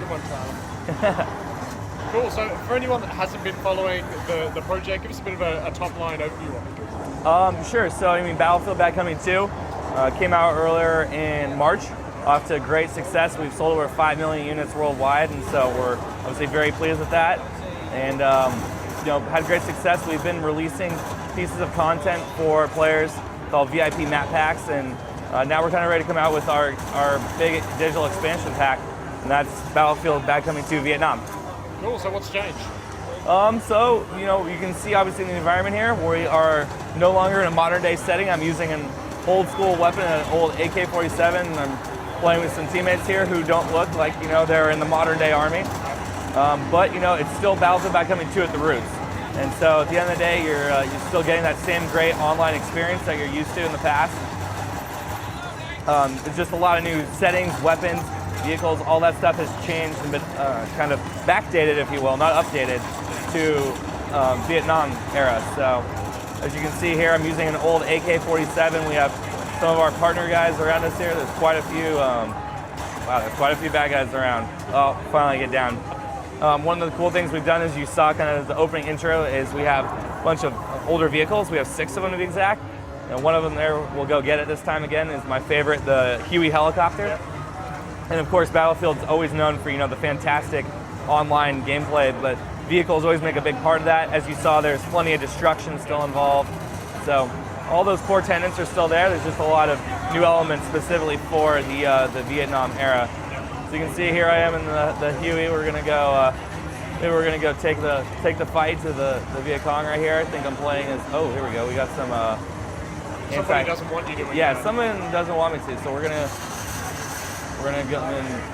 good one, Tyler. Cool. So for anyone that hasn't been following the project, give us a bit of a top-line overview of it. Sure. So, Battlefield Bad Company 2 came out earlier in March. Off to great success. We've sold over 5 million units worldwide, and so we're obviously very pleased with that. And had great success. We've been releasing pieces of content for players called VIP map packs, and now we're kind of ready to come out with our big digital expansion pack, and that's Battlefield Bad Company 2 Vietnam. Cool. So what's changed? You can see obviously in the environment here, we are no longer in a modern day setting. I'm using an old school weapon, an old AK-47. I'm playing with some teammates here who don't look like, they're in the modern day army. But it's still Battlefield Bad Company 2 at the roots. And so at the end of the day, you're still getting that same great online experience that you're used to in the past. It's just a lot of new settings, weapons, vehicles, all that stuff has changed and been kind of backdated, if you will, not updated, to Vietnam era. So as you can see here, I'm using an old AK-47. We have some of our partner guys around us here. There's quite a few, there's quite a few bad guys around. Oh, finally get down. One of the cool things we've done, as you saw kind of the opening intro, is we have a bunch of older vehicles. We have 6 of them to be exact. And one of them there, we'll go get it this time again, is my favorite, the Huey helicopter. Yep. And of course, Battlefield's always known for, the fantastic online gameplay, but vehicles always make a big part of that. As you saw, there's plenty of destruction still involved. So all those core tenets are still there. There's just a lot of new elements specifically for the Vietnam era. So you can see here I am in the Huey. We're gonna go. Maybe we're gonna go take the fight to the Viet Cong right here. I think I'm playing as. Oh, here we go. We got some. Somebody doesn't want you to. Yeah, someone doesn't want me to. So we're gonna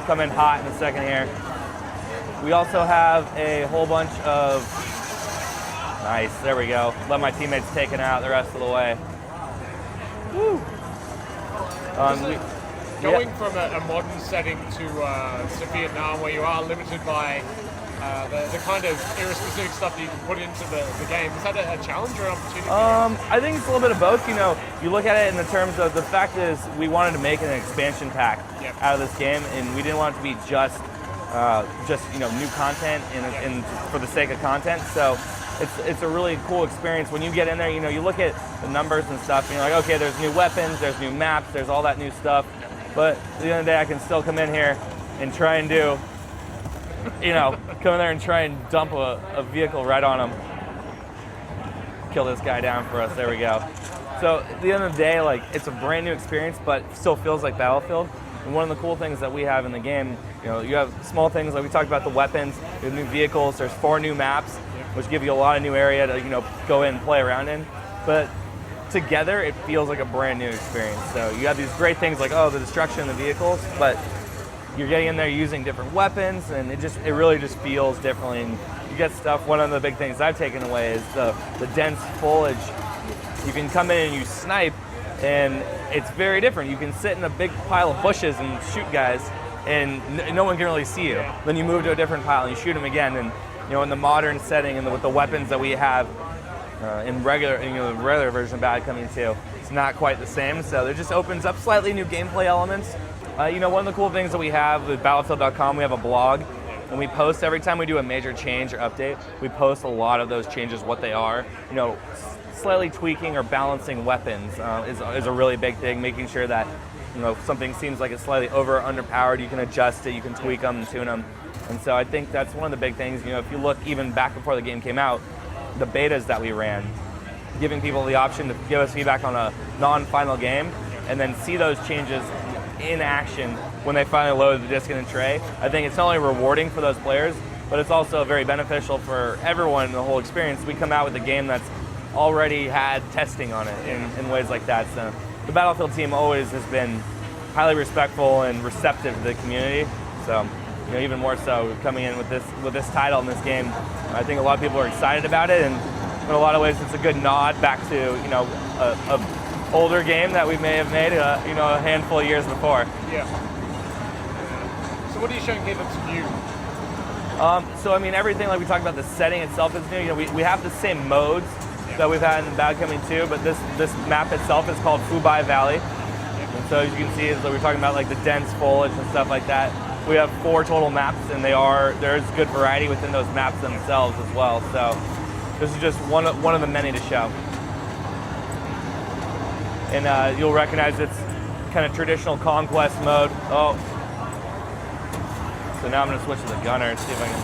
come in hot in a second here. We also have a whole bunch of. Nice. There we go. Let my teammates take it out the rest of the way. Woo. Going from a modern setting to Vietnam, where you are limited by the kind of era-specific stuff that you can put into the game, is that a challenge or an opportunity? I think it's a little bit of both. You look at it in the terms of the fact is we wanted to make an expansion pack out of this game, and we didn't want it to be just new content and for the sake of content. So it's a really cool experience when you get in there. You look at the numbers and stuff, and you're like, okay, there's new weapons, there's new maps, there's all that new stuff. But at the end of the day, I can still come in here and try and do, come in there and try and dump a vehicle right on him. Kill this guy down for us. There we go. So at the end of the day, it's a brand new experience, but still feels like Battlefield. And one of the cool things that we have in the game, you have small things like we talked about the weapons, you have new vehicles. There's 4 new maps, which give you a lot of new area to go in and play around in. But together, it feels like a brand new experience. So you have these great things like, the destruction of the vehicles, but you're getting in there using different weapons, and it really just feels differently. And you get stuff. One of the big things I've taken away is the dense foliage. You can come in and you snipe, and it's very different. You can sit in a big pile of bushes and shoot guys, and no one can really see you. Then you move to a different pile and you shoot them again. And in the modern setting and with the weapons that we have in the regular version of Bad Company 2, it's not quite the same. So it just opens up slightly new gameplay elements. One of the cool things that we have with Battlefield.com, we have a blog, and we post every time we do a major change or update. We post a lot of those changes, what they are. Slightly tweaking or balancing weapons is a really big thing. Making sure that something seems like it's slightly over or underpowered, you can adjust it, you can tweak them and tune them. And so I think that's one of the big things. If you look even back before the game came out, the betas that we ran, giving people the option to give us feedback on a non-final game, and then see those changes in action when they finally load the disc in a tray. I think it's not only rewarding for those players, but it's also very beneficial for everyone in the whole experience. We come out with a game that's already had testing on it in ways like that. So the Battlefield team always has been highly respectful and receptive to the community. So even more so coming in with this title in this game, I think a lot of people are excited about it, and in a lot of ways it's a good nod back to a older game that we may have made a handful of years before. Yeah. So what are you showing here that's new? Everything, like we talked about, the setting itself is new. We have the same modes that we've had in Bad Company 2, but this map itself is called Phu Bai Valley. And so as you can see, we were talking about the dense foliage and stuff like that. We have 4 total maps, and there's good variety within those maps themselves as well. So this is just one of the many to show. And you'll recognize it's kind of traditional conquest mode. Oh, so now I'm going to switch to the gunner and see if I can.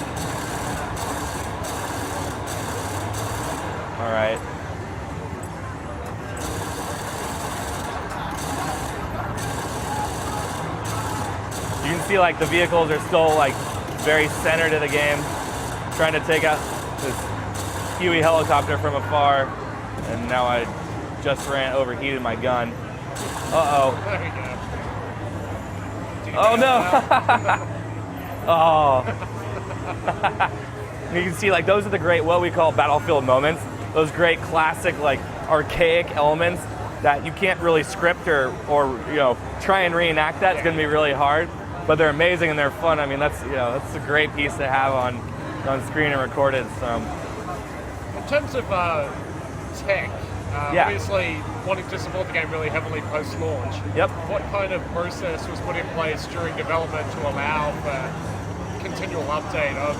All right. You can see like the vehicles are still like very centered to the game, trying to take out this Huey helicopter from afar, and now I just overheated my gun. Uh-oh. There we go. Oh no! Oh. You can see like those are the great, what we call battlefield moments. Those great classic like archaic elements that you can't really script or try and reenact that. It's going to be really hard, but they're amazing and they're fun. I mean, that's a great piece to have on screen and recorded. So. In terms of tech, obviously wanting to support the game really heavily post-launch. Yep. What kind of process was put in place during development to allow for continual update of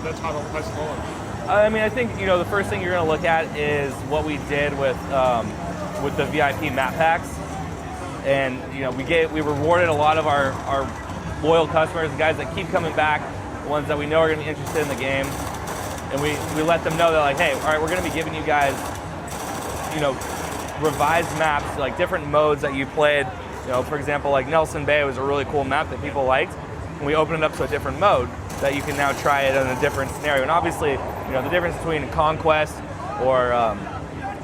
the title post-launch? I mean, I think the first thing you're going to look at is what we did with the VIP map packs, and we rewarded a lot of our loyal customers, the guys that keep coming back, the ones that we know are going to be interested in the game, and we let them know that like, hey, all right, we're going to be giving you guys revised maps, like different modes that you played. For example, like Nelson Bay was a really cool map that people liked, and we opened it up to a different mode that you can now try it in a different scenario. And obviously, the difference between Conquest or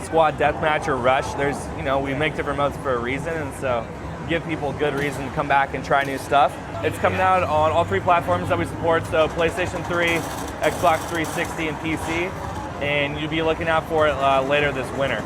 Squad Deathmatch or Rush, there's, we make different modes for a reason, and so give people a good reason to come back and try new stuff. It's coming out on all 3 platforms that we support, so PlayStation 3, Xbox 360, and PC, and you'll be looking out for it later this winter.